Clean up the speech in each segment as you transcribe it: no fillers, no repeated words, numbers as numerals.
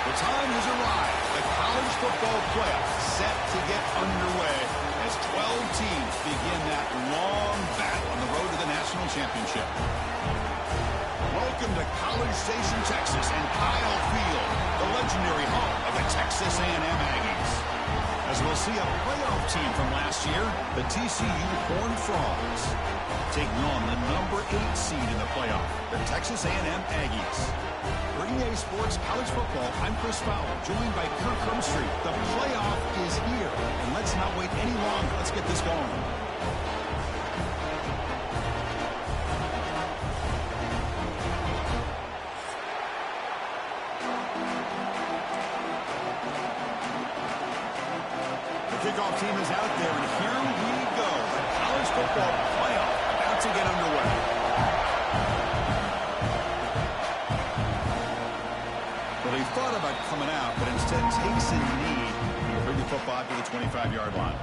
The time has arrived. The college football playoff set to get underway as 12 teams begin that long battle on the road to the national championship. Welcome to College Station, Texas, and Kyle Field, the legendary home of the Texas A&M Aggies. As we'll see a playoff team from last year, the TCU Horned Frogs, taking on the number 8 seed in the playoff, the Texas A&M Aggies. For EA Sports College Football, I'm Chris Fowler, joined by Kirk Hermstreet. The playoff is here, and let's not wait any longer. Let's get this going. Kickoff team is out there, and here we go. The college football playoff about to get underway. Well, he thought about coming out, but instead takes a knee to bring the football to the 25-yard line.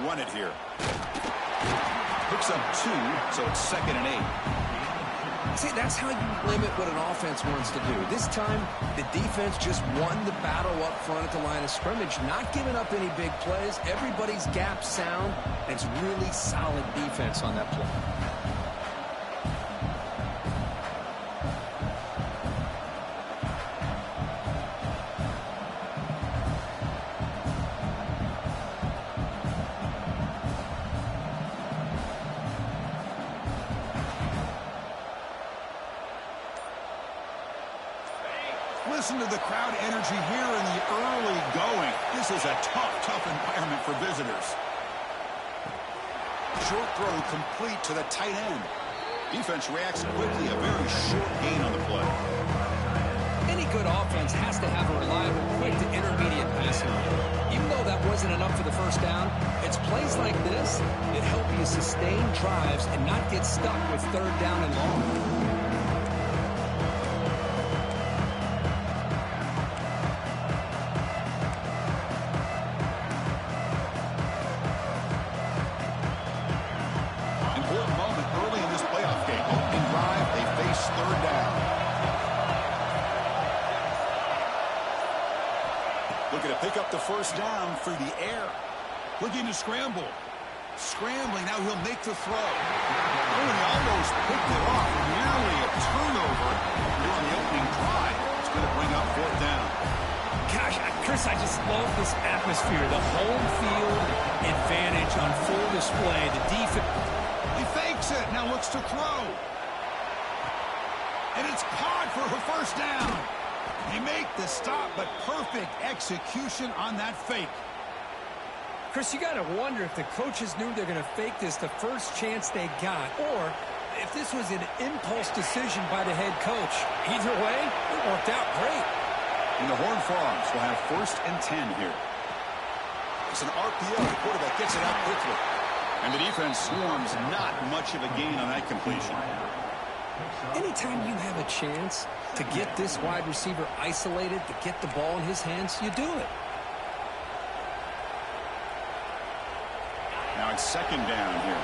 Run it here. Picks up 2, so it's 2nd and 8. See, that's how you limit what an offense wants to do. This time, the defense just won the battle up front at the line of scrimmage, not giving up any big plays. Everybody's gap sound. It's really solid defense on that play. Listen to the crowd energy here in the early going. This is a tough environment for visitors. Short throw complete to the tight end. Defense reacts quickly. A very short gain on the play. Any good offense has to have a reliable, quick to intermediate passing game. Even though that wasn't enough for the first down, it's plays like this that help you sustain drives and not get stuck with 3rd down and long. Looking to pick up the first down through the air. Looking to scramble. Scrambling, now he'll make the throw. Oh, and he almost picked it off. Nearly a turnover here on the opening drive. It's going to bring up 4th down. Gosh, Chris, I just love this atmosphere. The home field advantage on full display. The defense. He fakes it, now looks to throw. And it's caught for a first down. They make the stop, but perfect execution on that fake. Chris, you got to wonder if the coaches knew they're going to fake this the first chance they got, or if this was an impulse decision by the head coach. Either way, it worked out great. And the Horned Frogs will have 1st and 10 here. It's an RPO. The quarterback gets it out quickly. And the defense swarms. Not much of a gain on that completion. Anytime you have a chance to get this wide receiver isolated, to get the ball in his hands, you do it. Now it's 2nd down here.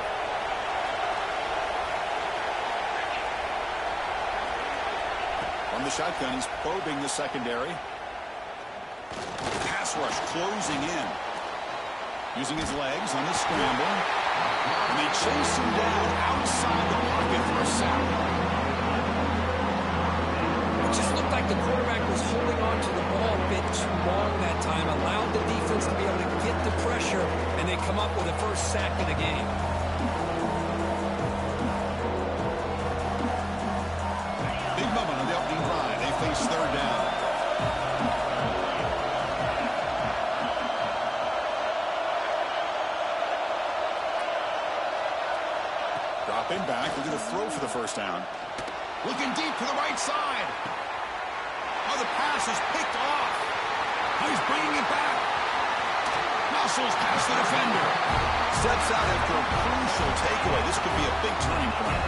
From the shotgun, he's probing the secondary. Pass rush closing in. Using his legs on the scramble. And they chase him down outside the pocket for a sack. It just looked like the quarterback was holding on to the ball a bit too long that time, allowed the defense to be able to get the pressure, and they come up with the first sack of the game. Big moment on the opening drive. They face 3rd down. Dropping back, looking to throw for the first down. Looking deep to the right side. Oh, the pass is picked off. Oh, he's bringing it back. Hustles past the defender. Steps out after a crucial takeaway. This could be a big turning point.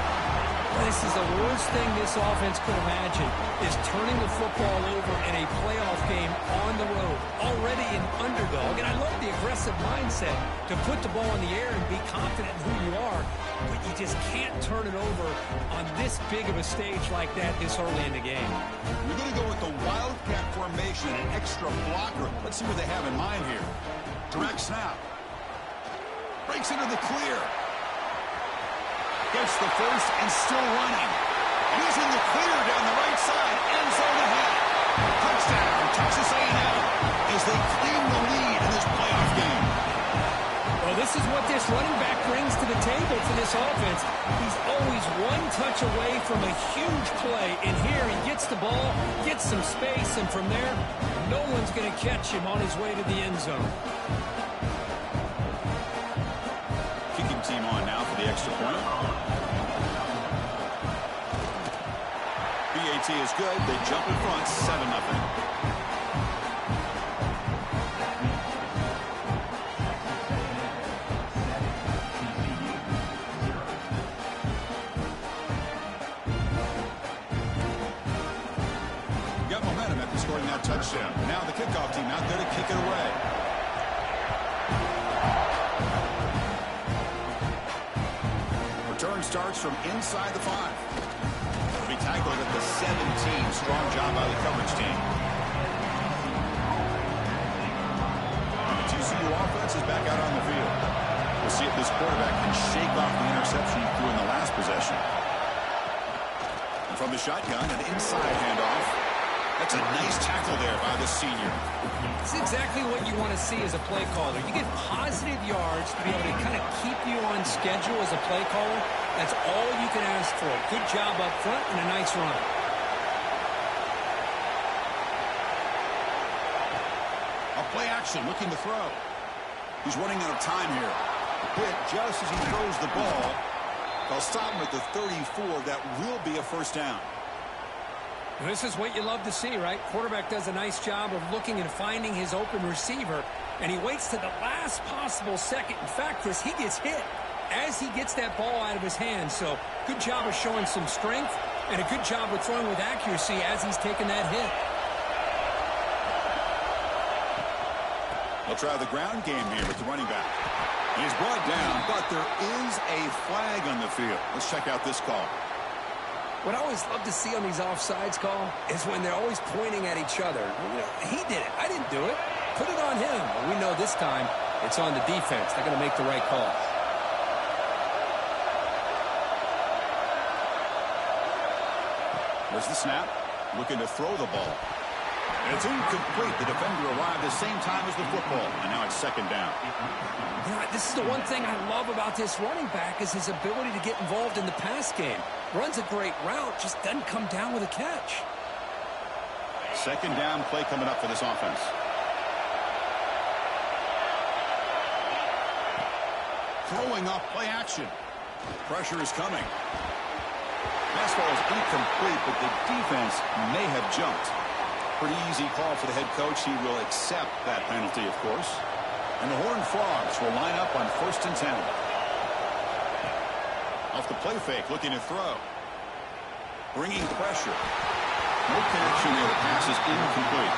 This is the worst thing this offense could imagine, is turning the football over in a playoff game on the road. Already an underdog, and I love the aggressive mindset to put the ball in the air and be confident in who you are, but you just can't turn it over on this big of a stage like that this early in the game. We're going to go with the wildcat formation, an extra blocker. Let's see what they have in mind here. Direct snap. Breaks into the clear. Gets the first and still running. He's in the clear down the right side. End zone ahead. Touchdown, Texas A&M, as they claim the lead in this playoff game. Well, this is what this running back brings to the table for this offense. He's always one touch away from a huge play. And here he gets the ball, gets some space, and from there, no one's going to catch him on his way to the end zone. Kicking team on now for the extra point. BAT is good. They jump in front, 7-0. Got momentum after scoring that touchdown. Now the kickoff team out there to kick it away. Return starts from inside the 5. Be tackled at the 17. Strong job by the coverage team. The TCU offense is back out on the field. We'll see if this quarterback can shake off the interception he threw in the last possession. And from the shotgun, an inside handoff. That's a nice tackle there by the senior. It's exactly what you want to see as a play caller. You get positive yards to be able to kind of keep you on schedule as a play caller. That's all you can ask for. Good job up front and a nice run. A play action, looking to throw. He's running out of time here. Hit just as he throws the ball. They'll stop him at the 34. That will be a first down. This is what you love to see, right? Quarterback does a nice job of looking and finding his open receiver, and he waits to the last possible second. In fact, Chris, he gets hit as he gets that ball out of his hands. So good job of showing some strength and a good job of throwing with accuracy as he's taking that hit. They'll try the ground game here with the running back. He's brought down, but there is a flag on the field. Let's check out this call. What I always love to see on these offsides call is when they're always pointing at each other. You know, he did it. I didn't do it. Put it on him. But we know this time it's on the defense. They're going to make the right call. There's the snap. Looking to throw the ball. It's incomplete. The defender arrived the same time as the football, and now it's second down. You know, this is the one thing I love about this running back is his ability to get involved in the pass game. Runs a great route, just doesn't come down with a catch. Second down play coming up for this offense. Throwing off play action. Pressure is coming. Fastball is incomplete, but the defense may have jumped. Pretty easy call for the head coach. He will accept that penalty, of course. And the Horned Frogs will line up on 1st and 10. Off the play fake, looking to throw. Bringing pressure. No connection there. The pass is incomplete.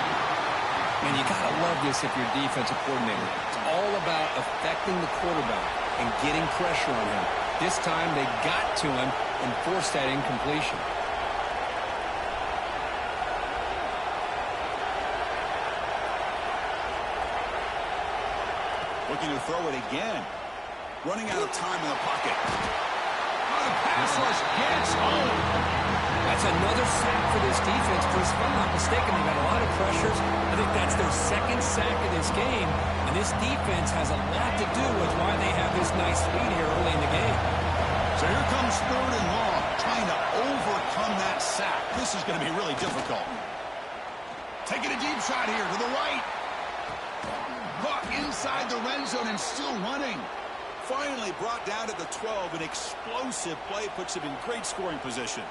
And you got to love this if you're a defensive coordinator. It's all about affecting the quarterback and getting pressure on him. This time they got to him and forced that incompletion. Looking to throw it again. Running out of time in the pocket. The pass rush gets home. That's another sack for this defense. Chris, if I'm not mistaken, they've got a lot of pressures. I think that's their second sack of this game. And this defense has a lot to do with why they have this nice lead here early in the game. So here comes 3rd and long, trying to overcome that sack. This is going to be really difficult. Taking a deep shot here to the right. Caught inside the red zone and still running. Finally brought down at the 12. An explosive play puts him in great scoring position.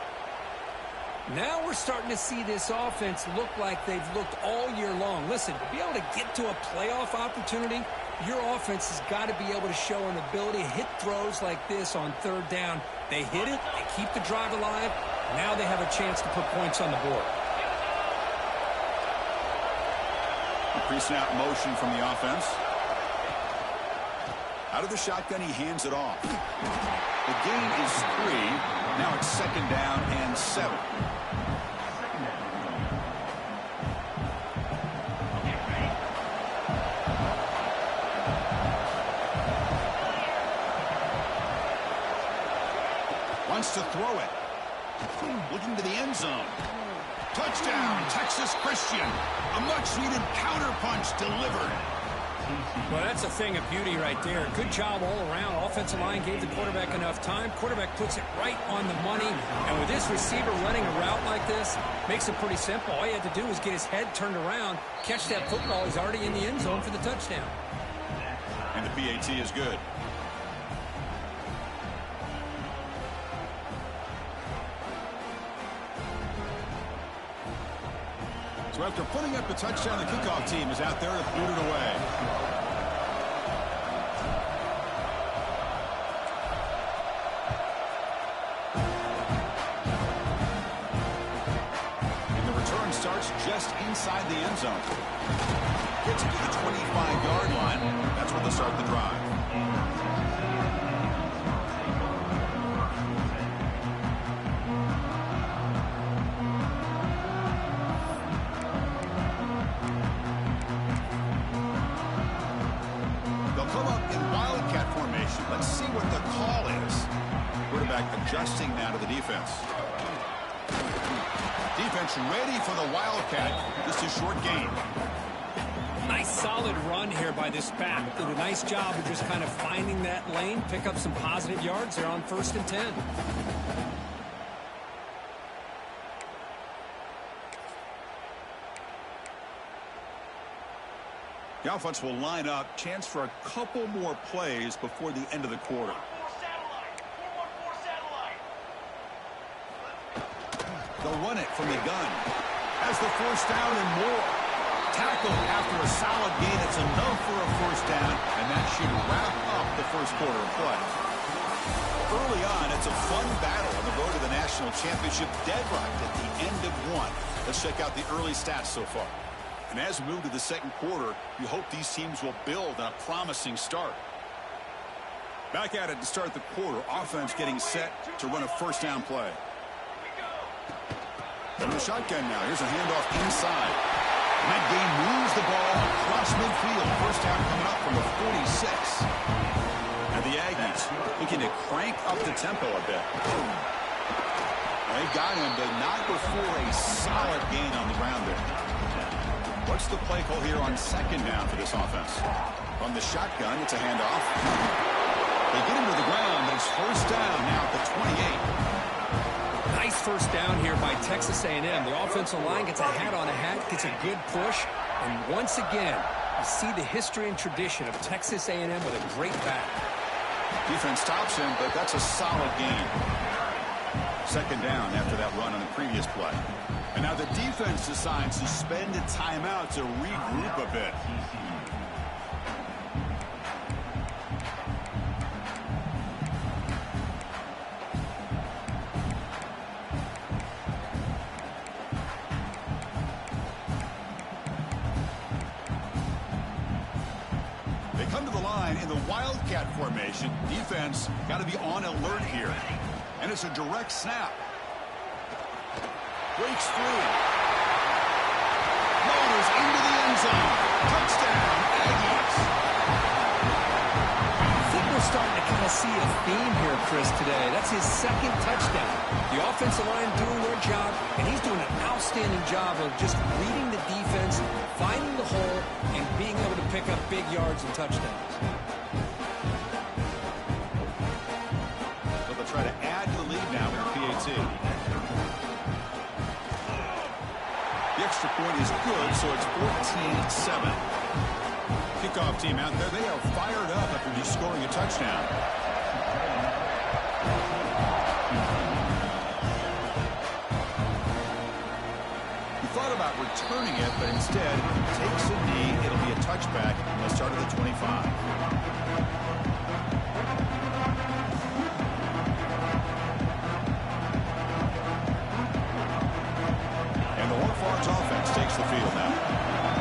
Now we're starting to see this offense look like they've looked all year long. Listen, to be able to get to a playoff opportunity, Your offense has got to be able to show an ability to hit throws like this on third down. They hit it, they keep the drive alive. Now they have a chance to put points on the board. Pre-snap motion from the offense. Out of the shotgun, he hands it off. The gain is 3. Now it's 2nd down and 7. Wants to throw it. Looking to the end zone. Touchdown, Texas Christian. A much-needed counterpunch delivered. Well, that's a thing of beauty right there. Good job all around. Offensive line gave the quarterback enough time. Quarterback puts it right on the money. And with this receiver running a route like this, makes it pretty simple. All you had to do was get his head turned around, catch that football. He's already in the end zone for the touchdown. And the PAT is good. So after putting up the touchdown, the kickoff team is out there to boot it away. And the return starts just inside the end zone. Gets it to the 25-yard line. That's where they'll start the drive. Let's see what the call is. Quarterback adjusting now to the defense. Defense ready for the Wildcat. Just a short game. Nice solid run here by this back. Did a nice job of just kind of finding that lane, pick up some positive yards there on 1st and 10. The offense will line up. Chance for a couple more plays before the end of the quarter. They'll run it from the gun. Has the 1st down and more. Tackle after a solid gain. It's enough for a 1st down, and that should wrap up the 1st quarter of play. Early on, it's a fun battle on the road to the national championship. Deadlocked at the end of 1. Let's check out the early stats so far. And as we move to the 2nd quarter, you hope these teams will build on a promising start. Back at it to start the quarter. Offense getting set to run a 1st down play. From the shotgun now. Here's a handoff inside. And that game moves the ball across midfield. 1st down coming up from the 46. And the Aggies looking to crank up the tempo a bit. They got him, but not before a solid gain on the ground there. What's the play call here on 2nd down for this offense? From the shotgun, it's a handoff. They get him to the ground, but it's 1st down now at the 28. Nice 1st down here by Texas A&M. The offensive line gets a hat on a hat, gets a good push. And once again, you see the history and tradition of Texas A&M with a great back. Defense stops him, but that's a solid gain. 2nd down after that run on the previous play. And now the defense decides to spend a timeout to regroup a bit. They come to the line in the Wildcat formation. Defense got to be on alert here. And it's a direct snap. Breaks free. Motors into the end zone. Touchdown, Aggies. I think we're starting to kind of see a theme here, Chris, today. That's his 2nd touchdown. The offensive line doing their job, and he's doing an outstanding job of just reading the defense, finding the hole, and being able to pick up big yards and touchdowns. So they'll try to add to the lead now with the PAT. The extra point is good, so it's 14-7. Kickoff team out there. They are fired up after just scoring a touchdown. He thought about returning it, but instead takes a knee. It'll be a touchback They'll start at the 25. And the Horned Frogs offense takes the field now.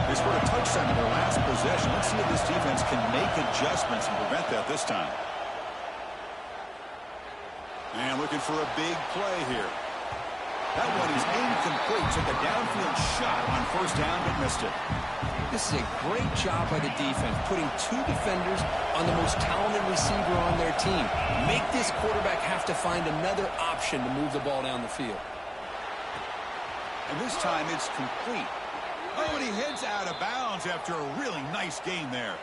They scored a touchdown in their last possession. Let's see if this defense can make adjustments and prevent that this time. And looking for a big play here. That one is incomplete. Took a downfield shot on first down, but missed it. This is a great job by the defense, putting two defenders on the most talented receiver on their team. Make this quarterback have to find another option to move the ball down the field. And this time it's complete. Oh, and he heads out of bounds after a really nice gain there.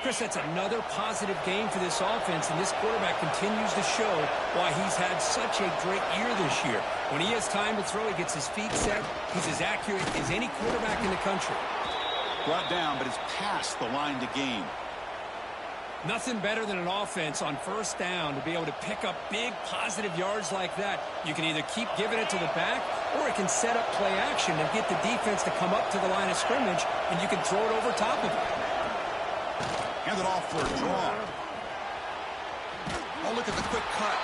Chris, that's another positive game for this offense, and this quarterback continues to show why he's had such a great year this year. When he has time to throw, he gets his feet set. He's as accurate as any quarterback in the country. Brought down, but it's past the line to gain. Nothing better than an offense on first down to be able to pick up big positive yards like that. You can either keep giving it to the back, or it can set up play action and get the defense to come up to the line of scrimmage, and you can throw it over top of it. Hand it off for a draw. Oh, look at the quick cut.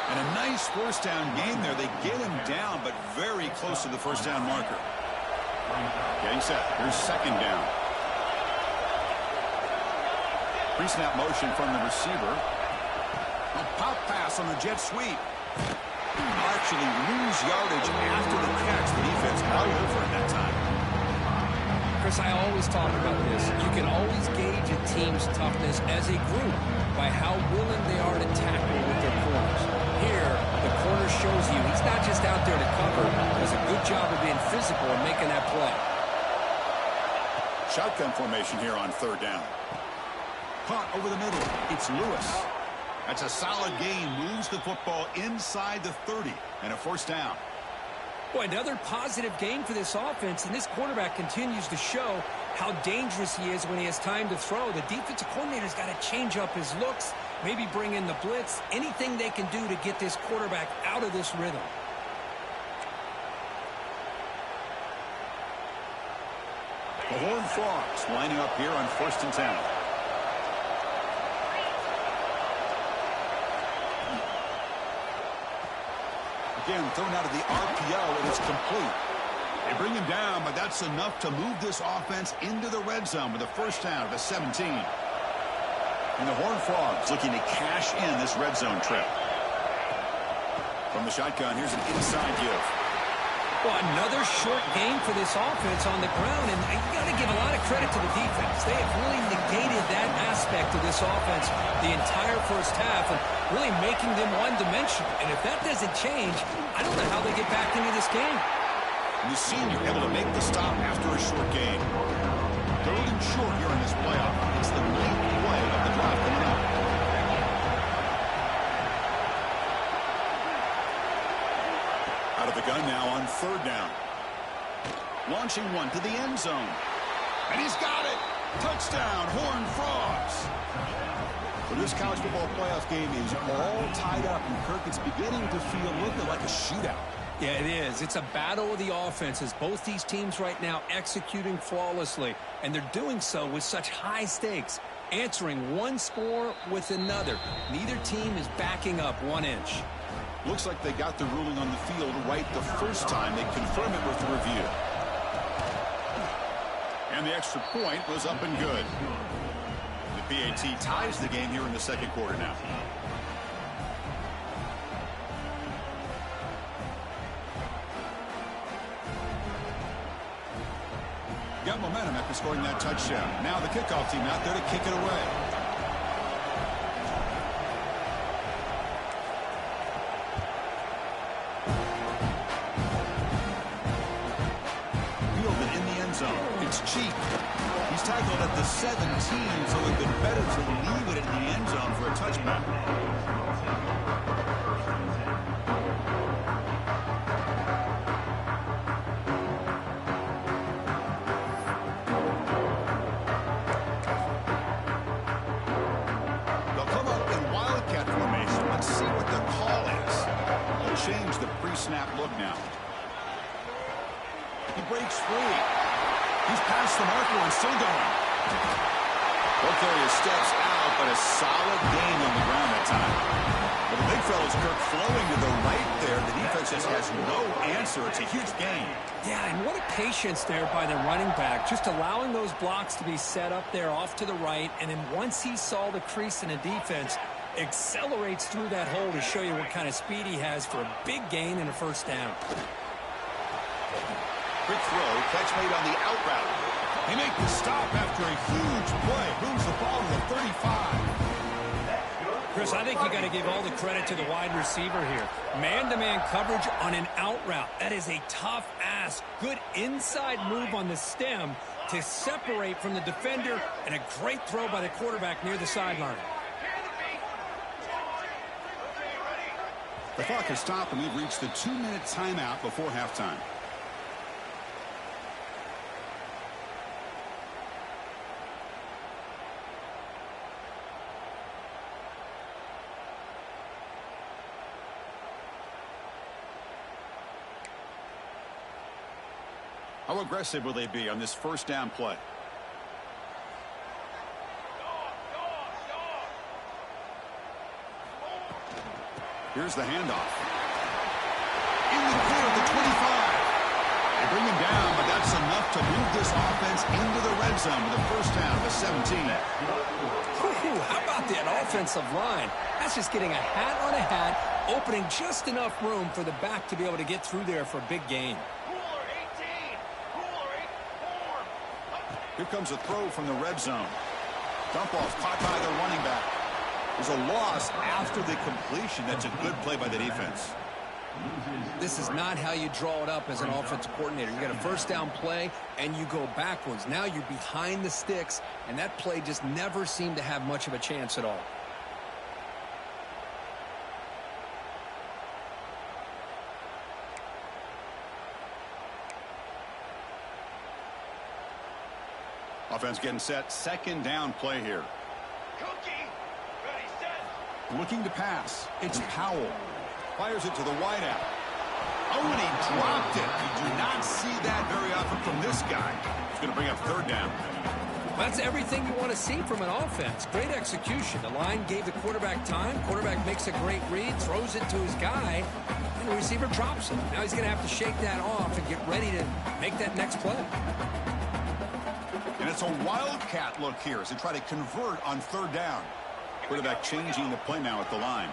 And a nice first down gain there. They get him down, but very close to the first down marker. Getting set. Here's second down. Pre-snap motion from the receiver. A pop pass on the jet sweep. Actually lose yardage after the catch. The defense all over in that time. Chris, I always talk about this. You can always gauge a team's toughness as a group by how willing they are to tackle with their corners. Here, the corner shows you he's not just out there to cover. He does a good job of being physical and making that play. Shotgun formation here on third down. Caught over the middle. It's Lewis. That's a solid gain. Moves the football inside the 30 and a first down. Boy, another positive game for this offense, and this quarterback continues to show how dangerous he is when he has time to throw. The defensive coordinator's got to change up his looks, maybe bring in the blitz, anything they can do to get this quarterback out of this rhythm. The Horned Frogs lining up here on 1st and 10. Again, thrown out of the RPO, and it's complete. They bring him down, but that's enough to move this offense into the red zone with a first down at the 17. And the Horned Frogs looking to cash in this red zone trip. From the shotgun, here's an inside give. Well, another short game for this offense on the ground, and you got to give a lot of credit to the defense. They have really negated that aspect of this offense the entire first half and really making them one-dimensional. And if that doesn't change, I don't know how they get back into this game. And the senior able to make the stop after a short game. Third and short here in this playoff. It's the late play of the drive coming up. Out of the gun now on third down. Launching one to the end zone. And he's got it. Touchdown, Horned Frogs. Well, this college football playoff game is all tied up, and Kirk, it's beginning to feel a little bit like a shootout. Yeah, it is. It's a battle of the offenses. Both these teams right now executing flawlessly, and they're doing so with such high stakes, answering one score with another. Neither team is backing up 1 inch. Looks like they got the ruling on the field right the first time. They confirm it with the review. And the extra point was up and good. The PAT ties the game here in the second quarter now. Got momentum after scoring that touchdown. Now the kickoff team out there to kick it away. Fielded in the end zone. It's cheap. He's tackled at the 17, so it would have been better to leave it in the end zone for a touchback. Change the pre-snap look now. He breaks free. He's past the marker and still going. Both areas steps out, but a solid gain on the ground that time. But the big fella's Kirk flowing to the right there. The defense just has no answer. It's a huge gain. Yeah, and what a patience there by the running back, just allowing those blocks to be set up there off to the right, and then once he saw the crease in the defense, accelerates through that hole to show you what kind of speed he has for a big gain and a first down. Quick throw, catch made on the out route. They make the stop after a huge play. Moves the ball to the 35. Chris, I think you got to give all the credit to the wide receiver here. Man-to-man coverage on an out route. That is a tough ask. Good inside move on the stem to separate from the defender, and a great throw by the quarterback near the sideline. The clock has stopped, and we've reached the 2-minute timeout before halftime. How aggressive will they be on this first down play? Here's the handoff. In the clear at the 25. They bring him down, but that's enough to move this offense into the red zone with a first down to 17. How about that offensive line? That's just getting a hat on a hat, opening just enough room for the back to be able to get through there for a big gain. Here comes a throw from the red zone. Dump off caught by the running back. There's a loss after the completion. That's a good play by the defense. This is not how you draw it up as an offensive coordinator. You got a first down play, and you go backwards. Now you're behind the sticks, and that play just never seemed to have much of a chance at all. Offense getting set. Second down play here. Looking to pass. It's Powell. Fires it to the wideout. Oh, and he dropped it. You do not see that very often from this guy. He's going to bring up third down. That's everything you want to see from an offense. Great execution. The line gave the quarterback time. Quarterback makes a great read, throws it to his guy, and the receiver drops it. Now he's going to have to shake that off and get ready to make that next play. And it's a wildcat look here as they try to convert on third down. Quarterback changing the play now at the line.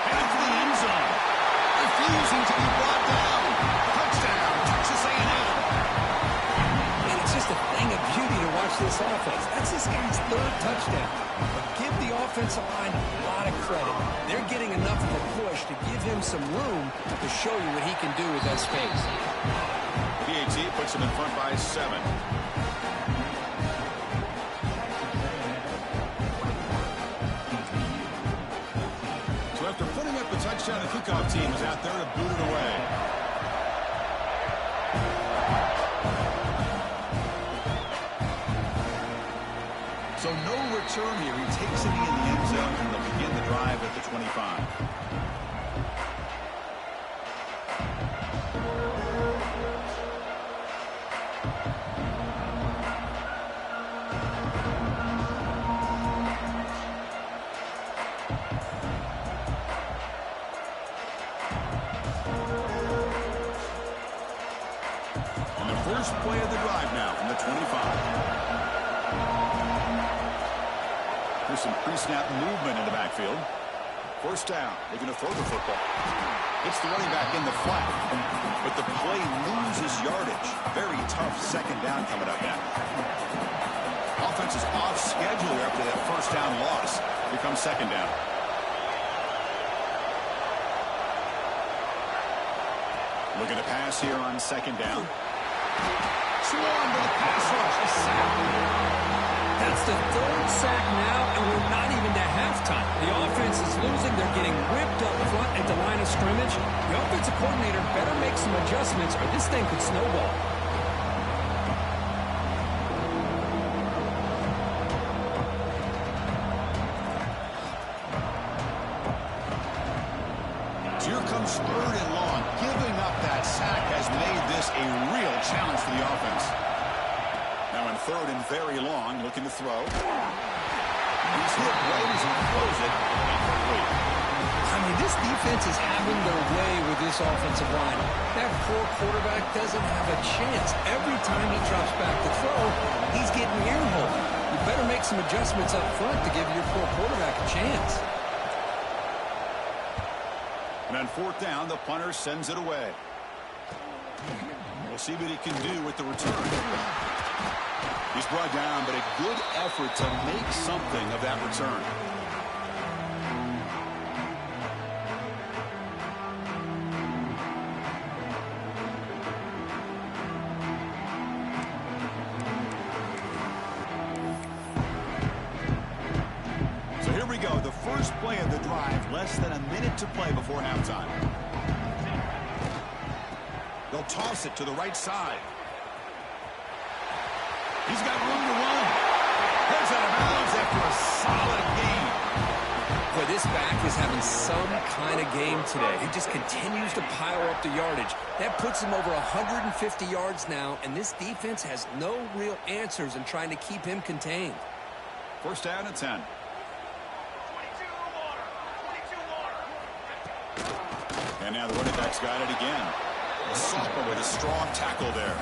And into the end zone. Refusing to be brought down. Touchdown, Texas A&M. And it's just a thing of beauty to watch this offense. That's this guy's third touchdown. But give the offensive line a lot of credit. They're getting enough of a push to give him some room to show you what he can do with that space. PAT puts him in front by 7. So after putting up the touchdown, the kickoff team is out there to boot it away. So no return here. He takes it in the end zone, and they'll begin the drive at the 25. And the first play of the drive now from the 25. There's some pre-snap movement in the backfield. First down. They're going to throw the football. It's the running back in the flat. But the play loses yardage. Very tough second down coming up now. Offense is off schedule after that first down loss. Here comes second down. Looking to pass here on second down. Swarm with a pass rush. A sack. That's the third sack now, and we're not even to halftime. The offense is losing. They're getting ripped up front at the line of scrimmage. The offensive coordinator better make some adjustments, or this thing could snowball. So here comes third and long. giving up that sack has made this a real challenge for the offense. Now in third and very long, looking to throw. He's hit right as he throws it. Incomplete. I mean, this defense is having their way with this offensive line. That poor quarterback doesn't have a chance. Every time he drops back to throw, he's getting earholed. You better make some adjustments up front to give your poor quarterback a chance. And on fourth down, the punter sends it away. We'll see what he can do with the return. He's brought down, but a good effort to make something of that return. So here we go. The first play of the drive, less than a minute to play before halftime. They'll toss it to the right side. He's got room to run. Heads out of bounds after a solid game. Boy, this back is having some kind of game today. He just continues to pile up the yardage. That puts him over 150 yards now, and this defense has no real answers in trying to keep him contained. First down and 10. And now the running back's got it again. A sophomore with a strong tackle there.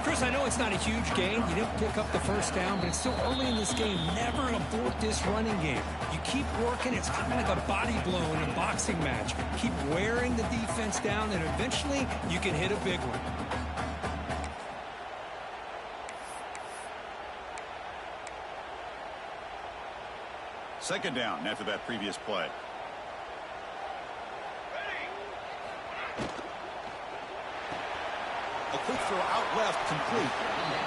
Chris, I know it's not a huge gain. You didn't pick up the first down, but it's still early in this game. Never abort this running game. You keep working. It's kind of like a body blow in a boxing match. Keep wearing the defense down, and eventually you can hit a big one. Second down after that previous play. A quick throw out left, complete.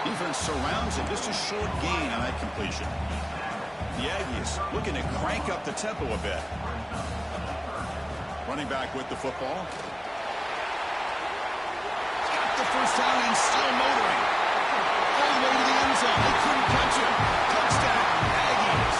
Defense surrounds it. Just a short gain on that completion. The Aggies looking to crank up the tempo a bit. Running back with the football. Got the first down and still motoring. All the way to the end zone. They couldn't catch him. Touchdown, Aggies.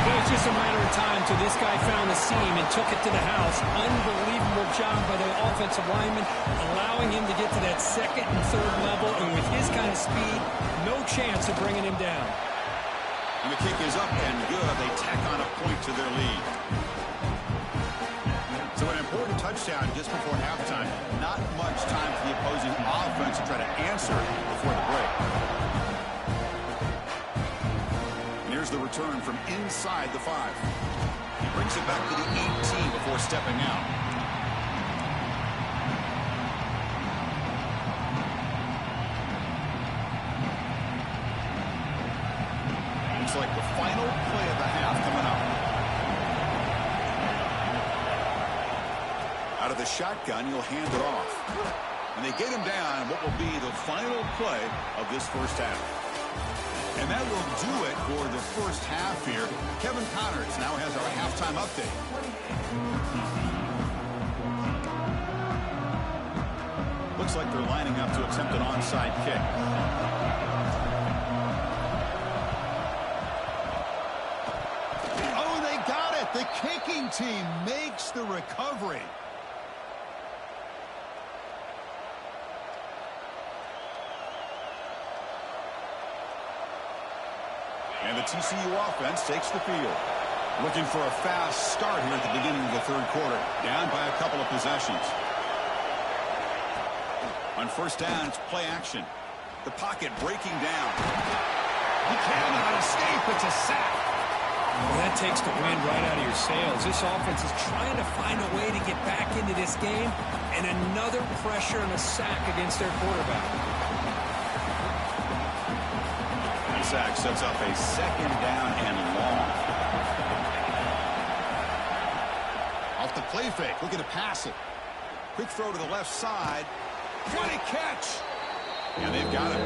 Well, it's just a matter of time till this guy found the seam and took it to the house. Unbelievable job by the offensive lineman, allowing him to get to that second and third level, and with his kind of speed, no chance of bringing him down. And the kick is up and good. They tack on a point to their lead. So an important touchdown just before halftime. Not much time for the opposing offense to try to answer before the break. And here's the return from inside the 5. He brings it back to the 18 before stepping out. Looks like the final play of the half coming up. Out of the shotgun, he'll hand it off. And they get him down what will be the final play of this first half. And that will do it for the first half here. Kevin Connors now has our halftime update. Looks like they're lining up to attempt an onside kick. Oh, they got it. The kicking team makes the recovery. And the TCU offense takes the field. Looking for a fast start here at the beginning of the third quarter. Down by a couple of possessions. On first down, it's play action. The pocket breaking down. He cannot escape. It's a sack. Well, that takes the wind right out of your sails. This offense is trying to find a way to get back into this game. And another pressure and a sack against their quarterback. Sack sets up a second down and long. Off the play fake, looking to pass it. Quick throw to the left side. What a catch! And they've got it.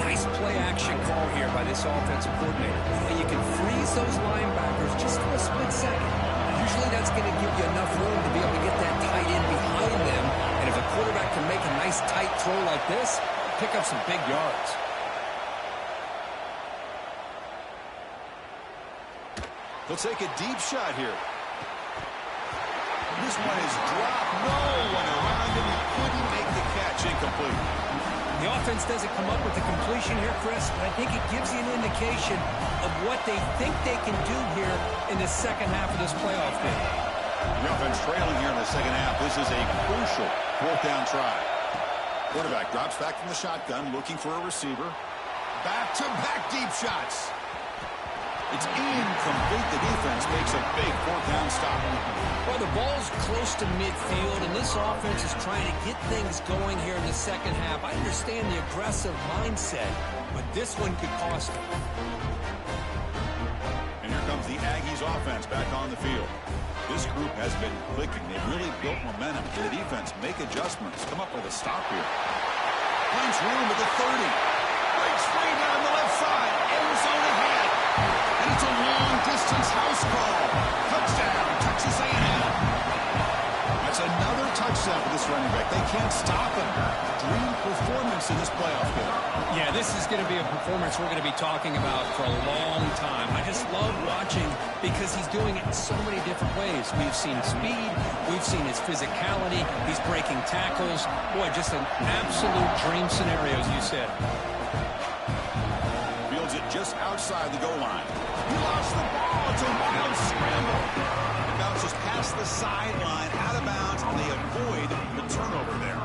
Nice play action call here by this offensive coordinator. You can freeze those linebackers just for a split second. Usually that's going to give you enough room to be able to get that tight end behind them. And if a quarterback can make a nice tight throw like this, pick up some big yards. He'll take a deep shot here. This one is dropped. No one around him. He couldn't make the catch. Incomplete. The offense doesn't come up with the completion here, Chris, but I think it gives you an indication of what they think they can do here in the second half of this playoff game. The offense trailing here in the second half. This is a crucial fourth down try. Quarterback drops back from the shotgun, looking for a receiver. Back-to-back deep shots. It's incomplete. The defense makes a big fourth down stop. Well, the ball's close to midfield, and this offense is trying to get things going here in the second half. I understand the aggressive mindset, but this one could cost them. And here comes the Aggies offense back on the field. This group has been clicking. They've really built momentum. Can the defense make adjustments? Come up with a stop here. Finds room at the 30. Breaks free down the left side. End zone ahead. And it's a long-distance house call. Touchdown, Texas A&M. That's another touchdown for this running back. They can't stop him. Dream performance in this playoff game. Yeah, this is going to be a performance we're going to be talking about for a long time. I just love watching because he's doing it in so many different ways. We've seen speed. We've seen his physicality. He's breaking tackles. Boy, just an absolute dream scenario, as you said. Fields it just outside the goal line. He lost the ball. It's a wild scramble. It bounces past the sideline, out of bounds, and they avoid the turnover there.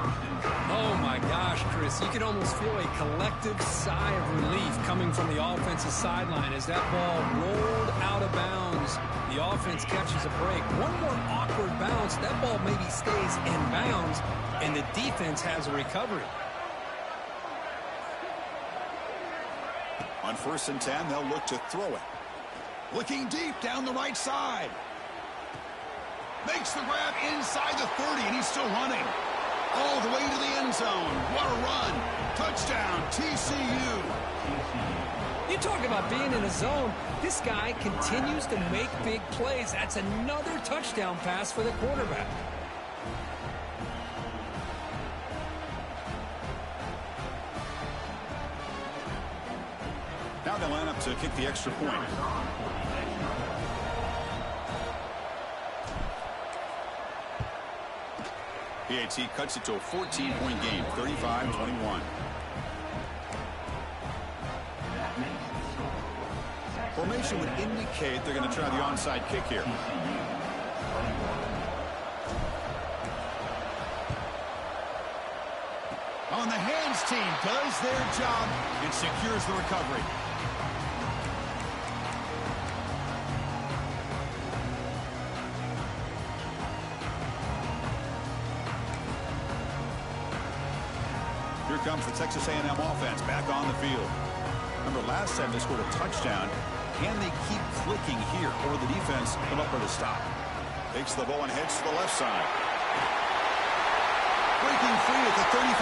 Oh, my gosh, Chris. You can almost feel a collective sigh of relief coming from the offensive sideline as that ball rolled out of bounds. The offense catches a break. One more awkward bounce. That ball maybe stays in bounds, and the defense has a recovery. On 1st and 10, they'll look to throw it. Looking deep down the right side. Makes the grab inside the 30, and he's still running. All the way to the end zone. What a run. Touchdown, TCU. You talk about being in a zone. This guy continues to make big plays. That's another touchdown pass for the quarterback. Now they line up to kick the extra point. PAT cuts it to a 14-point game, 35-21. Formation would indicate they're going to try the onside kick here. On the hands team does their job and secures the recovery. Here comes the Texas A&M offense back on the field. Remember, last time they scored a touchdown. Can they keep clicking here, or the defense come up with a stop? Takes the ball and heads to the left side. Breaking free at the 35.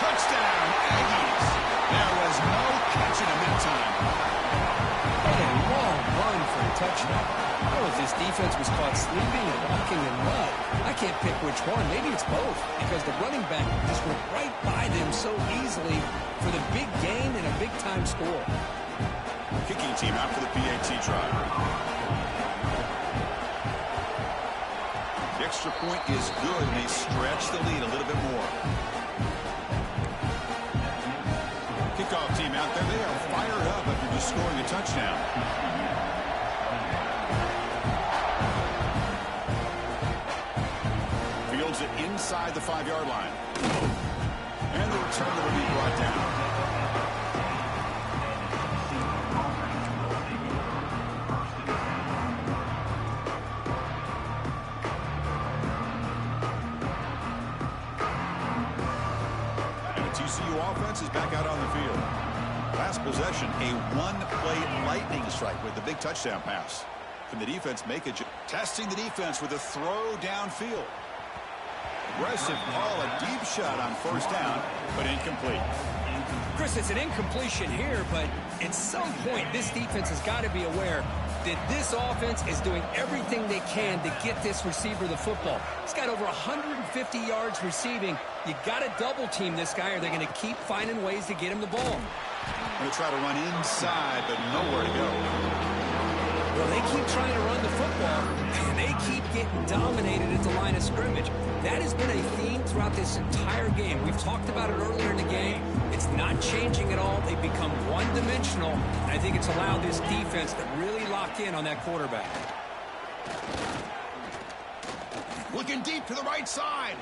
Touchdown, Aggies. There was no catching him that time. What a long run for a touchdown. Oh, if this defense was caught sleeping and walking in mud, I can't pick which one. Maybe it's both, because the running back just went right by them so easily for the big gain and a big-time score. Kicking team out for the PAT try. The extra point is good, and they stretch the lead a little bit more. Kickoff team out there. They are fired up after just scoring a touchdown. Fields it inside the 5-yard line. And the returner will be brought down. TCU offense is back out on the field. Last possession, a one-play lightning strike with the big touchdown pass. Can the defense make it? Testing the defense with a throw downfield. Aggressive call, a deep shot on 1st down, but incomplete. Chris, it's an incompletion here, but at some point, this defense has got to be aware that this offense is doing everything they can to get this receiver the football. He's got over 150 yards receiving. You got to double team this guy, or they're going to keep finding ways to get him the ball. Going to try to run inside, but nowhere to go. Well, they keep trying to run the football, and they keep getting dominated at the line of scrimmage. That has been a theme throughout this entire game. We've talked about it earlier in the game. It's not changing at all. They've become one-dimensional, and I think it's allowed this defense to really lock in on that quarterback. Looking deep to the right side.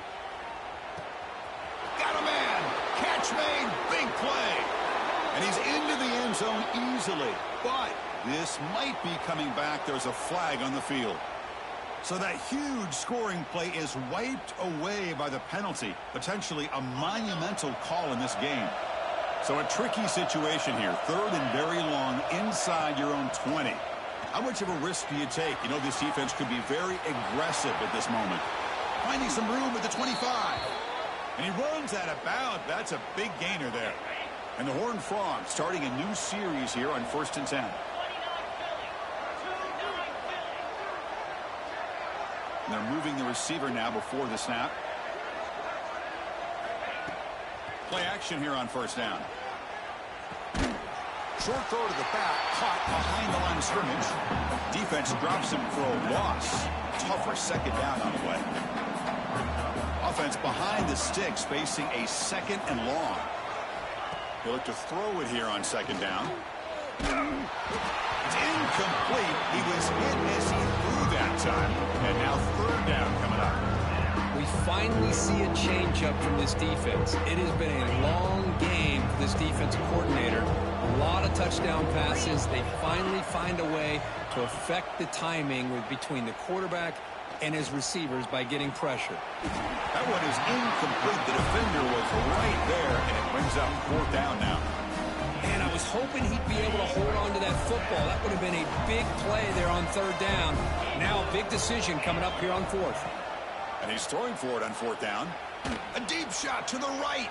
Got a man. Catch made. Big play. And he's into the end zone easily. But this might be coming back. There's a flag on the field. So that huge scoring play is wiped away by the penalty. Potentially a monumental call in this game. So a tricky situation here. 3rd and very long inside your own 20. How much of a risk do you take? You know, this defense could be very aggressive at this moment. Finding some room at the 25. And he runs out of bounds. That's a big gainer there. And the Horned Frogs starting a new series here on 1st and 10. And they're moving the receiver now before the snap. Play action here on 1st down. Short throw to the back, caught behind the line of scrimmage. Defense drops him for a loss. Tougher 2nd down on the way. Offense behind the sticks, facing a 2nd and long. They look to throw it here on 2nd down. It's incomplete. He was hit as he threw that time. And now 3rd down coming up. We finally see a change-up from this defense. It has been a long game for this defensive coordinator. A lot of touchdown passes. They finally find a way to affect the timing between the quarterback and his receivers by getting pressure. That one is incomplete. The defender was right there, and it brings up 4th down now. And I was hoping he'd be able to hold on to that football. That would have been a big play there on 3rd down. Now a big decision coming up here on 4th. And he's throwing for it on 4th down. A deep shot to the right.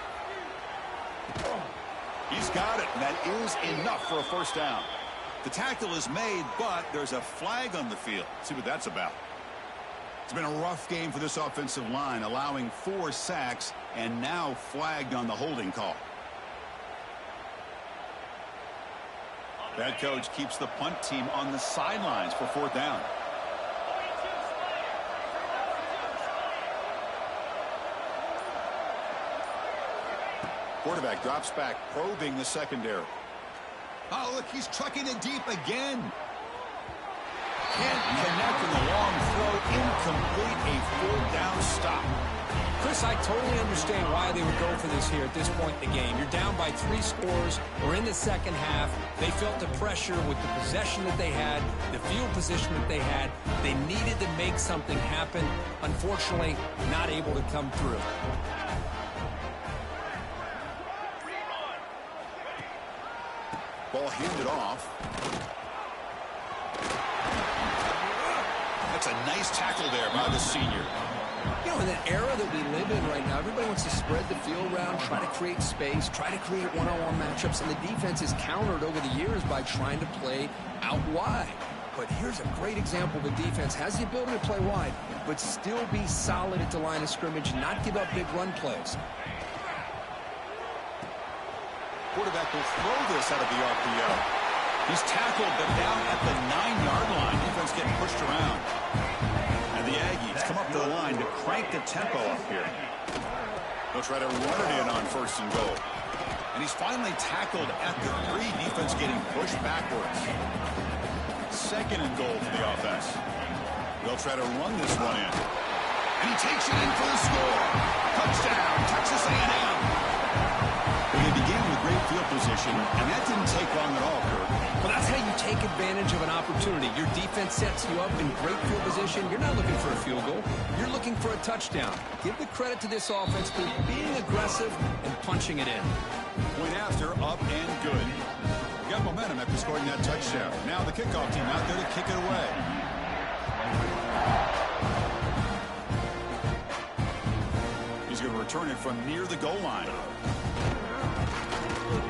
He's got it, and that is enough for a 1st down. The tackle is made, but there's a flag on the field. Let's see what that's about. It's been a rough game for this offensive line, allowing 4 sacks and now flagged on the holding call. That coach keeps the punt team on the sidelines for 4th down. Quarterback drops back, probing the secondary. Oh, look, he's trucking it deep again. Can't connect in the long throw. Incomplete. A 4th down stop. Chris, I totally understand why they would go for this here at this point in the game. You're down by 3 scores. We're in the 2nd half. They felt the pressure with the possession that they had, the field position that they had. They needed to make something happen. Unfortunately, not able to come through. Ball handed off. That's a nice tackle there by the senior. You know, in the era that we live in right now, everybody wants to spread the field around, try to create space, try to create one-on-one matchups, and the defense is countered over the years by trying to play out wide. But here's a great example. The defense has the ability to play wide, but still be solid at the line of scrimmage, not give up big run plays. Quarterback will throw this out of the RPO. He's tackled, but down at the 9-yard line. Defense getting pushed around. And the Aggies come up to the line to crank the tempo up here. They'll try to run it in on 1st and goal. And he's finally tackled at the 3. Defense getting pushed backwards. 2nd and goal for the offense. They'll try to run this one in. And he takes it in for the score. Touchdown, Texas A&M. They began with great field position, and that didn't take long at all, Kirk. Well, that's how you take advantage of an opportunity. Your defense sets you up in great field position. You're not looking for a field goal. You're looking for a touchdown. Give the credit to this offense for being aggressive and punching it in. Point after, up and good. You got momentum after scoring that touchdown. Now the kickoff team out there to kick it away. He's going to return it from near the goal line.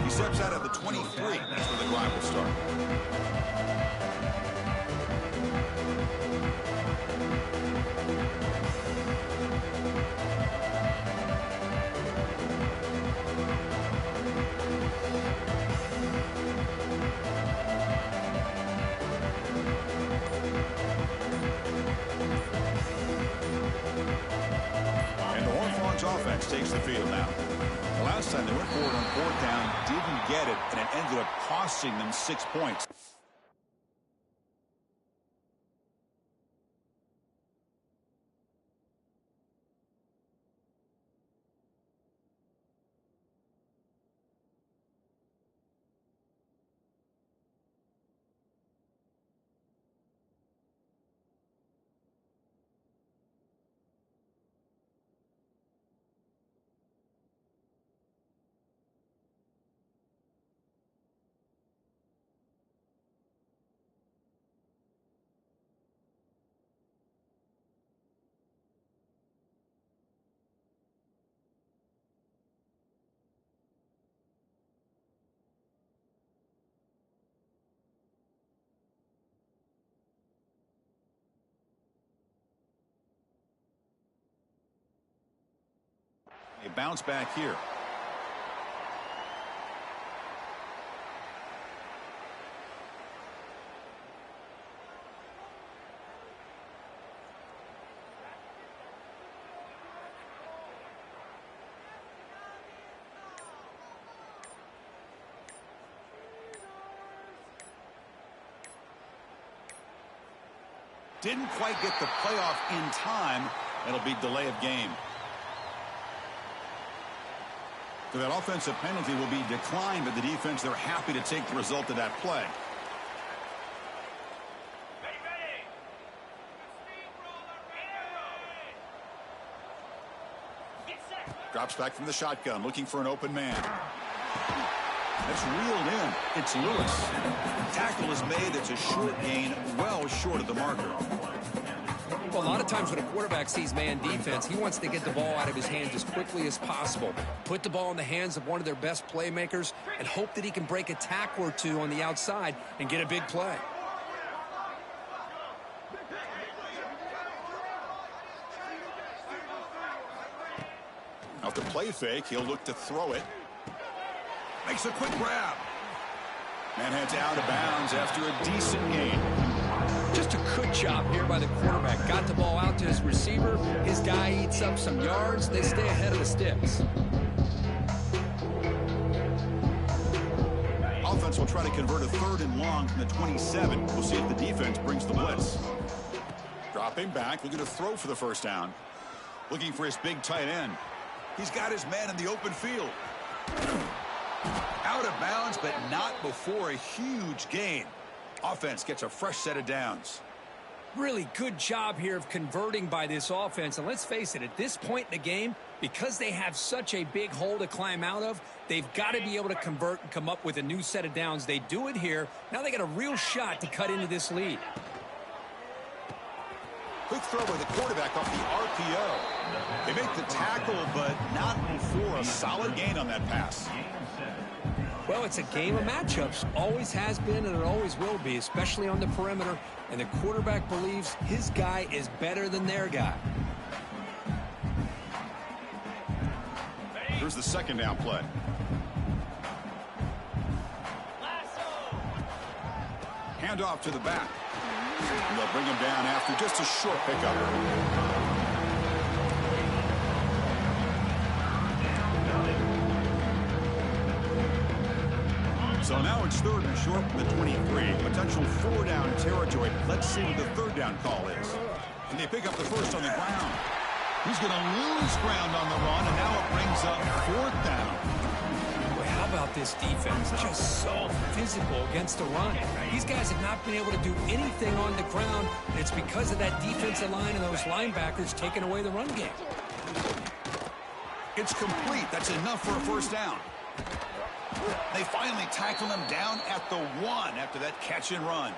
He steps out at the 23. That's where the drive will start. defense takes the field now. The last time they went forward on fourth down, didn't get it, and it ended up costing them 6 points. A bounce back here. Didn't quite get the playoff in time. It'll be delay of game. So that offensive penalty will be declined, but the defense, they're happy to take the result of that play. Drops back from the shotgun, looking for an open man. That's reeled in. It's Lewis. Tackle is made. It's a short gain, well short of the marker. Well, a lot of times when a quarterback sees man defense, he wants to get the ball out of his hands as quickly as possible. Put the ball in the hands of one of their best playmakers and hope that he can break a tackle or two on the outside and get a big play. Off the play fake, he'll look to throw it. Makes a quick grab. And heads out of bounds after a decent gain. Just a good job here by the quarterback. Got the ball out to his receiver. His guy eats up some yards. They stay ahead of the sticks. Offense will try to convert a 3rd and long from the 27. We'll see if the defense brings the blitz. Dropping back, looking to throw for the first down. Looking for his big tight end. He's got his man in the open field. Out of bounds, but not before a huge gain. Offense gets a fresh set of downs. Really good job here of converting by this offense. And let's face it, at this point in the game, because they have such a big hole to climb out of, they've got to be able to convert and come up with a new set of downs. They do it here. Now they got a real shot to cut into this lead. Quick throw by the quarterback off the RPO. They make the tackle, but not before a solid gain on that pass. Well, it's a game of matchups. Always has been and it always will be, especially on the perimeter. And the quarterback believes his guy is better than their guy. Here's the second down play. Hand off to the back. And they'll bring him down after just a short pickup. So now it's 3rd and short from the 23. Potential 4-down territory. Let's see what the 3rd down call is. And they pick up the first on the ground. He's going to lose ground on the run, and now it brings up 4th down. Boy, how about this defense? Just so physical against the run. These guys have not been able to do anything on the ground. And it's because of that defensive line and those linebackers taking away the run game. It's complete. That's enough for a first down. They finally tackle him down at the 1 after that catch and run.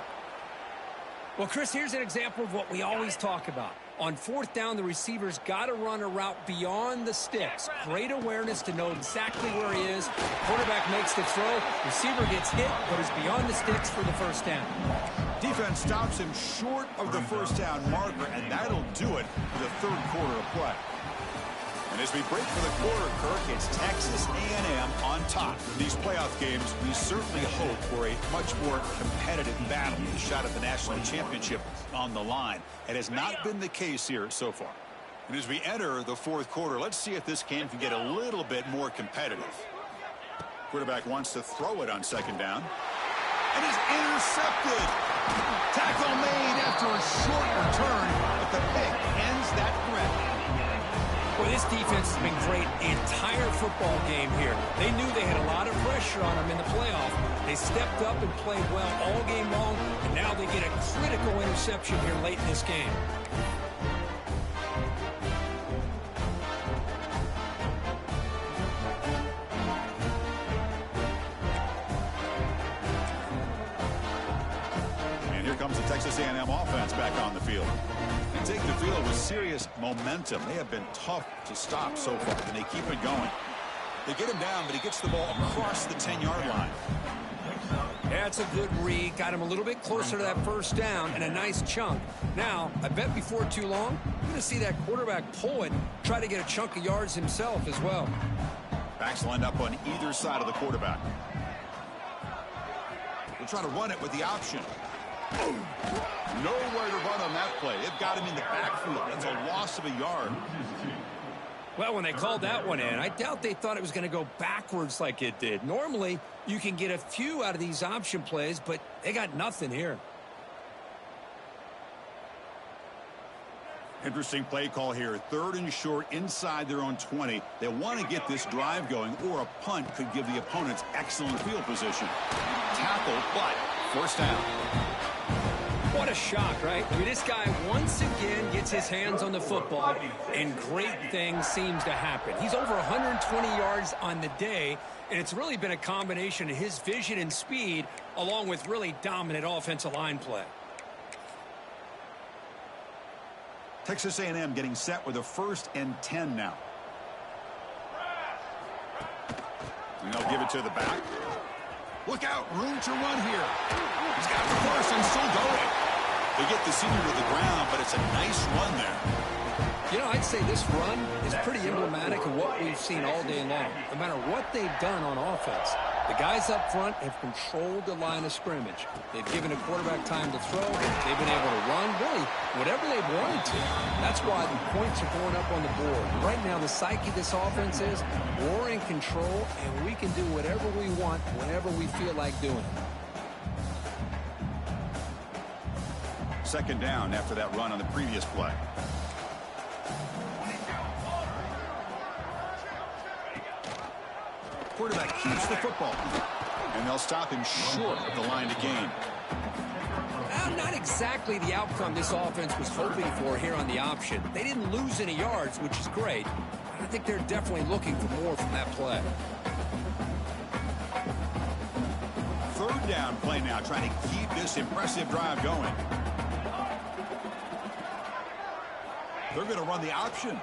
Well, Chris, here's an example of what we always talk about. On 4th down, the receiver's got to run a route beyond the sticks. Great awareness to know exactly where he is. Quarterback makes the throw. Receiver gets hit, but is beyond the sticks for the first down. Defense stops him short of the first down marker, and that'll do it for the 3rd quarter of play. And as we break for the quarter, Kirk, it's Texas A&M on top. In these playoff games, we certainly hope for a much more competitive battle. A shot at the national championship on the line. It has not been the case here so far. And as we enter the fourth quarter, let's see if this game can get a little bit more competitive. Quarterback wants to throw it on second down. And he's intercepted. Tackle made after a short return, but the pick ends that threat. Well, this defense has been great the entire football game here. They knew they had a lot of pressure on them in the playoff. They stepped up and played well all game long, and now they get a critical interception here late in this game. Comes the Texas A&M offense back on the field. And taking the field with serious momentum. They have been tough to stop so far, and they keep it going. They get him down, but he gets the ball across the 10-yard line. That's a good read. Got him a little bit closer to that first down and a nice chunk. Now, I bet before too long, you're going to see that quarterback pull it, try to get a chunk of yards himself as well. Backs lined up on either side of the quarterback. They'll try to run it with the option. Nowhere to run on that play. They've got him in the backfield. That's a loss of a yard. Well, when they called that one in, I doubt they thought it was going to go backwards like it did. Normally, you can get a few out of these option plays, but they got nothing here. Interesting play call here. 3rd and short inside their own 20. They want to get this drive going, or a punt could give the opponents excellent field position. Tackle, but first down. What a shock, right? I mean, this guy once again gets his hands on the football, and great things seems to happen. He's over 120 yards on the day, and it's really been a combination of his vision and speed, along with really dominant offensive line play. Texas A&M getting set with a 1st and 10 now. And they'll give it to the back. Look out, room to run here. He's got the first and still going. They get the senior to the ground, but it's a nice run there. You know, I'd say this run is pretty emblematic of what we've seen all day long. No matter what they've done on offense, the guys up front have controlled the line of scrimmage. They've given a quarterback time to throw. They've been able to run, really, whatever they've wanted to. That's why the points are going up on the board. Right now, the psyche of this offense is we're in control, and we can do whatever we want whenever we feel like doing it. 2nd down after that run on the previous play. Quarterback keeps the football. And they'll stop him short of the line to gain. Not exactly the outcome this offense was hoping for here on the option. They didn't lose any yards, which is great. I think they're definitely looking for more from that play. 3rd down play now, trying to keep this impressive drive going. They're going to run the option.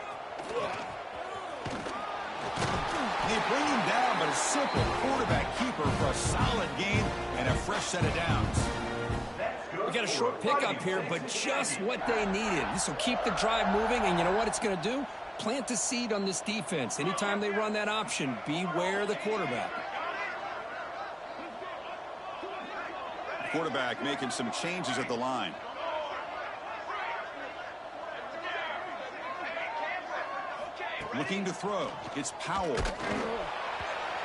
They bring him down, but a simple quarterback keeper for a solid gain and a fresh set of downs. We got a short pickup here, but just what they needed. This will keep the drive moving, and you know what it's going to do? Plant a seed on this defense. Anytime they run that option, beware the quarterback. Quarterback making some changes at the line. Looking to throw. It's Powell.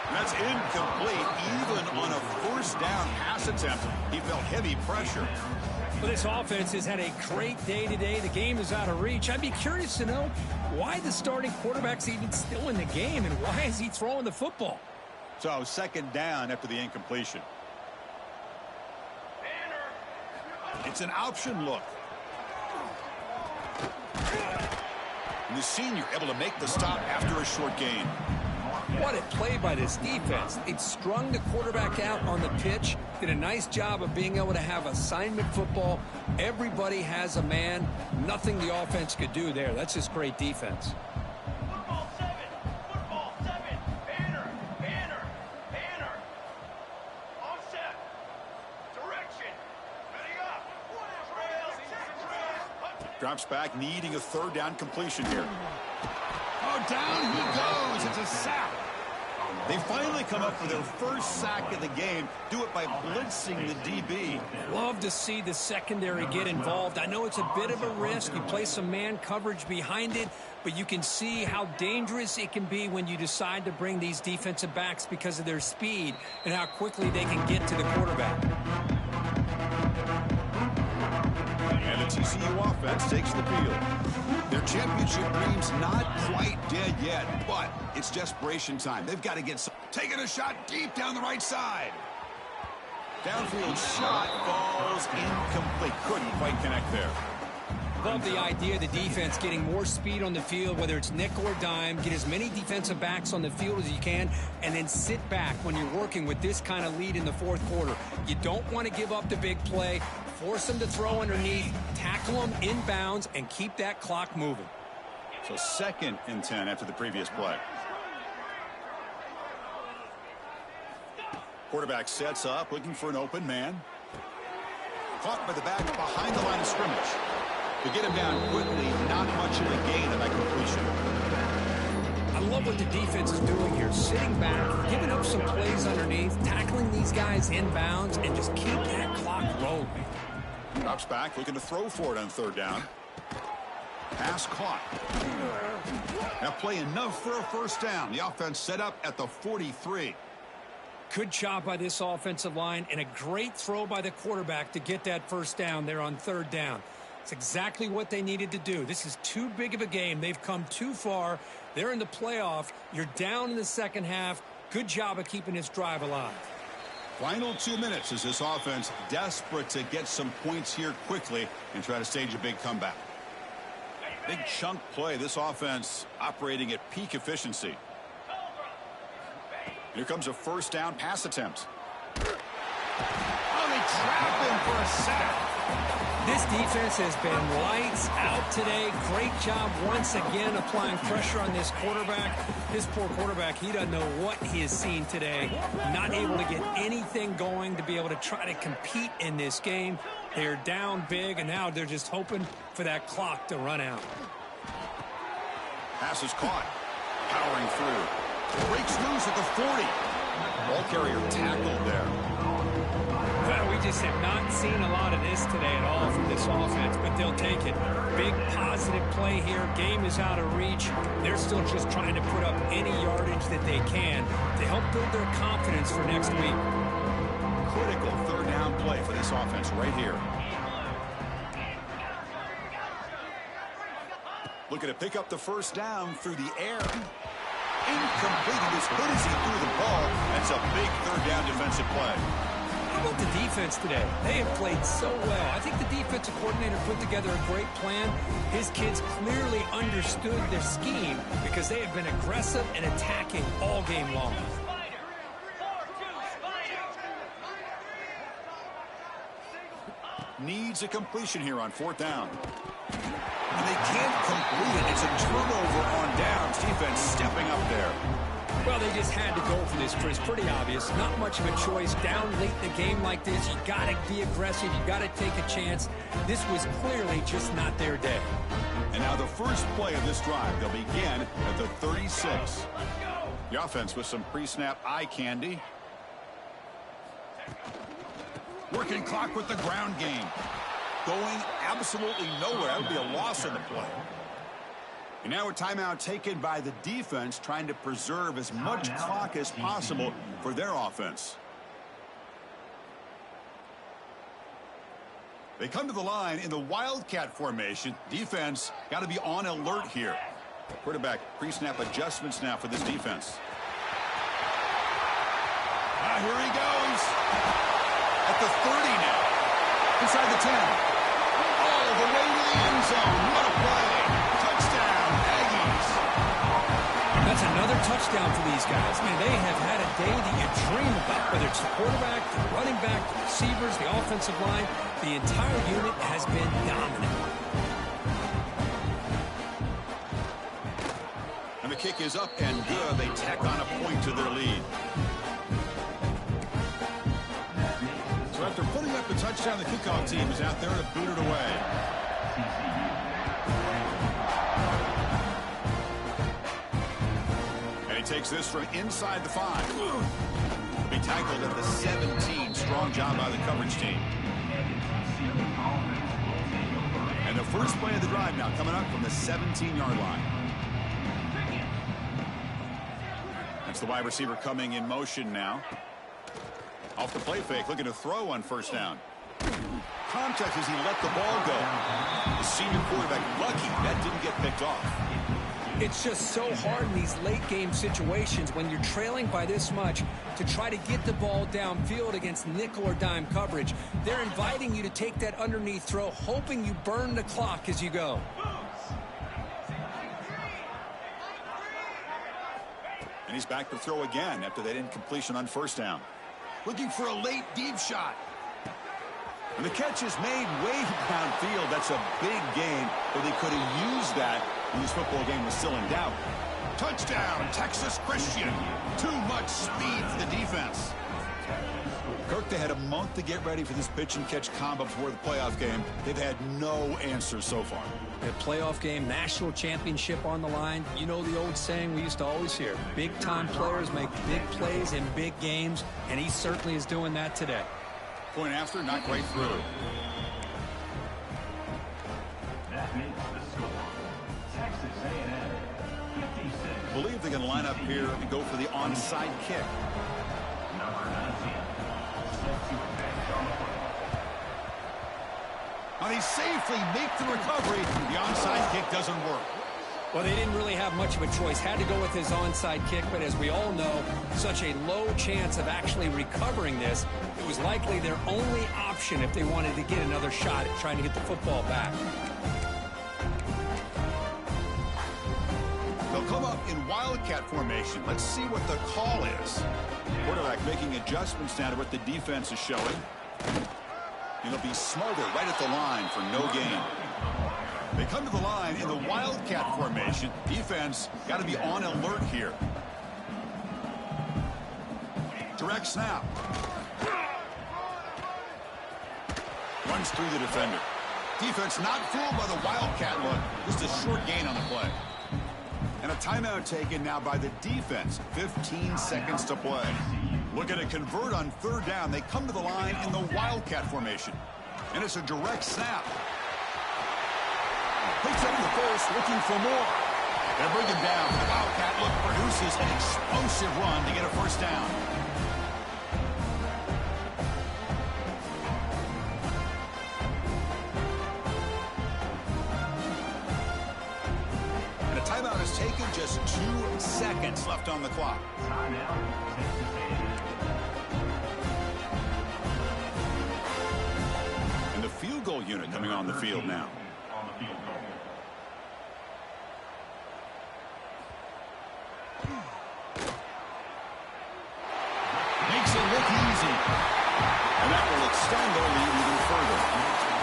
That's incomplete. Even on a 1st down pass attempt, he felt heavy pressure. Well, this offense has had a great day today. The game is out of reach. I'd be curious to know why the starting quarterback's even still in the game, and why is he throwing the football? So 2nd down after the incompletion. It's an option look. And the senior able to make the stop after a short gain. What a play by this defense. It strung the quarterback out on the pitch. Did a nice job of being able to have assignment football. Everybody has a man. Nothing the offense could do there. That's just great defense. Drops back, needing a 3rd down completion here. Oh, down he goes. It's a sack. They finally come up with their first sack of the game. Do it by blitzing the DB. Love to see the secondary get involved. I know it's a bit of a risk. You play some man coverage behind it, but you can see how dangerous it can be when you decide to bring these defensive backs because of their speed and how quickly they can get to the quarterback. And the TCU offense takes the field. Their championship dream's not quite dead yet, but it's desperation time. They've got to get some. Taking a shot deep down the right side. Downfield shot falls incomplete. Couldn't quite connect there. Love the idea of the defense getting more speed on the field, whether it's nickel or dime. Get as many defensive backs on the field as you can, and then sit back when you're working with this kind of lead in the fourth quarter. You don't want to give up the big play. Force them to throw underneath, tackle them inbounds, and keep that clock moving. So 2nd and 10 after the previous play. Quarterback sets up, looking for an open man. Caught by the back behind the line of scrimmage. To get him down quickly, not much of a gain on that completion. I love what the defense is doing here. Sitting back, giving up some plays underneath, tackling these guys inbounds, and just keep that clock rolling. Drops back, looking to throw for it on 3rd down. Pass caught. Now play enough for a first down. The offense set up at the 43. Good job by this offensive line, and a great throw by the quarterback to get that first down there on 3rd down. It's exactly what they needed to do. This is too big of a game. They've come too far. They're in the playoff. You're down in the second half. Good job of keeping this drive alive. Final 2 minutes as this offense desperate to get some points here quickly and try to stage a big comeback. Big chunk play. This offense operating at peak efficiency. Here comes a first down pass attempt. Oh, they trap him for a sack. This defense has been lights out today. Great job once again applying pressure on this quarterback. This poor quarterback, he doesn't know what he has seen today. Not able to get anything going to be able to try to compete in this game. They're down big, and now they're just hoping for that clock to run out. Pass is caught. Powering through. Breaks loose at the 40. Ball carrier tackled there. Well, we just have not seen a lot of this today at all from this offense, but they'll take it. Big positive play here. Game is out of reach. They're still just trying to put up any yardage that they can to help build their confidence for next week. Critical 3rd down play for this offense right here. Looking to pick up the first down through the air. Incomplete. As good as he threw the ball. That's a big 3rd down defensive play. How about the defense today? They have played so well. I think the defensive coordinator put together a great plan. His kids clearly understood their scheme because they have been aggressive and attacking all game long. Needs a completion here on 4th down. And they can't complete it. It's a turnover on downs. Defense stepping up there. Well, they just had to go for this, Chris. Pretty obvious. Not much of a choice. Down late in the game like this, you got to be aggressive. You got to take a chance. This was clearly just not their day. And now the first play of this drive. They'll begin at the 36. The offense with some pre-snap eye candy. Working clock with the ground game. Going absolutely nowhere. That would be a loss in the play. And now a timeout taken by the defense, trying to preserve as much clock as possible for their offense. They come to the line in the Wildcat formation. Defense got to be on alert here. Quarterback pre-snap adjustments now for this defense. Here he goes. At the 30 now. Inside the 10. All the way to the end zone. What a play. Touchdown, Aggies. That's another touchdown for these guys. Man, they have had a day that you dream about, whether it's the quarterback, the running back, the receivers, the offensive line. The entire unit has been dominant. And the kick is up and good. They tack on a point to their lead. So after putting up the touchdown, the kickoff team is out there to boot it away. takes this from inside the 5. He'll be tackled at the 17. Strong job by the coverage team. And the first play of the drive now coming up from the 17-yard line. That's the wide receiver coming in motion now. Off the play fake, looking to throw on first down. Contact as he let the ball go. The senior quarterback lucky that didn't get picked off. It's just so hard in these late game situations when you're trailing by this much to try to get the ball downfield against nickel or dime coverage. They're inviting you to take that underneath throw, hoping you burn the clock as you go. And he's back to throw again after that incompletion on first down. Looking for a late deep shot. And the catch is made way downfield. That's a big gain, but they could have used that when this football game was still in doubt. Touchdown, Texas Christian. Too much speed for the defense. Kirk, they had a month to get ready for this pitch and catch combo before the playoff game. They've had no answers so far. A playoff game, national championship on the line. You know the old saying we used to always hear. Big-time players make big plays in big games, and he certainly is doing that today. Point after, knocked right through. That makes the score. Texas A&M 56. I believe they're going to line up here and go for the onside kick. Number 19. Set to advance on the play. And he safely makes the recovery. The onside kick doesn't work. Well, they didn't really have much of a choice. Had to go with his onside kick, but as we all know, such a low chance of actually recovering this. It was likely their only option if they wanted to get another shot at trying to get the football back. They'll come up in wildcat formation. Let's see what the call is. Quarterback making adjustments now to what the defense is showing. It'll be smothered right at the line for no gain. They come to the line in the wildcat formation. Defense got to be on alert here. Direct snap. Runs through the defender. Defense not fooled by the wildcat look. Just a short gain on the play. And a timeout taken now by the defense. 15 seconds to play. Looking to convert on third down. They come to the line in the wildcat formation. And it's a direct snap. Picks up the first, looking for more. They're bringing down. The wildcat look produces an explosive run to get a first down. And a timeout is taken, just 2 seconds left on the clock. Timeout, Texas A&M. And the field goal unit coming on the field now. On the field goal. Makes it look easy. And that will extend their lead even further.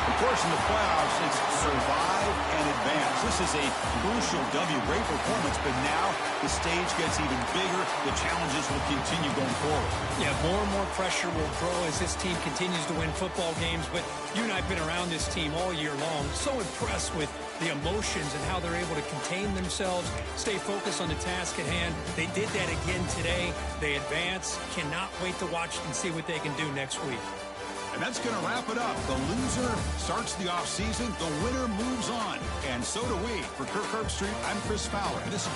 Of course, in the playoffs, it's survive and advance. This is a crucial W. Great performance, but now the stage gets even bigger. The challenges will continue going forward. Yeah, more and more pressure will grow as this team continues to win football games. But you and I have been around this team all year long. So impressed with the emotions and how they're able to contain themselves, stay focused on the task at hand. They did that again today. They advance. Cannot wait to watch and see what they can do next week. And that's going to wrap it up. The loser starts the offseason. The winner moves on. And so do we. For Kirk Herbstreit, I'm Chris Fowler. And this is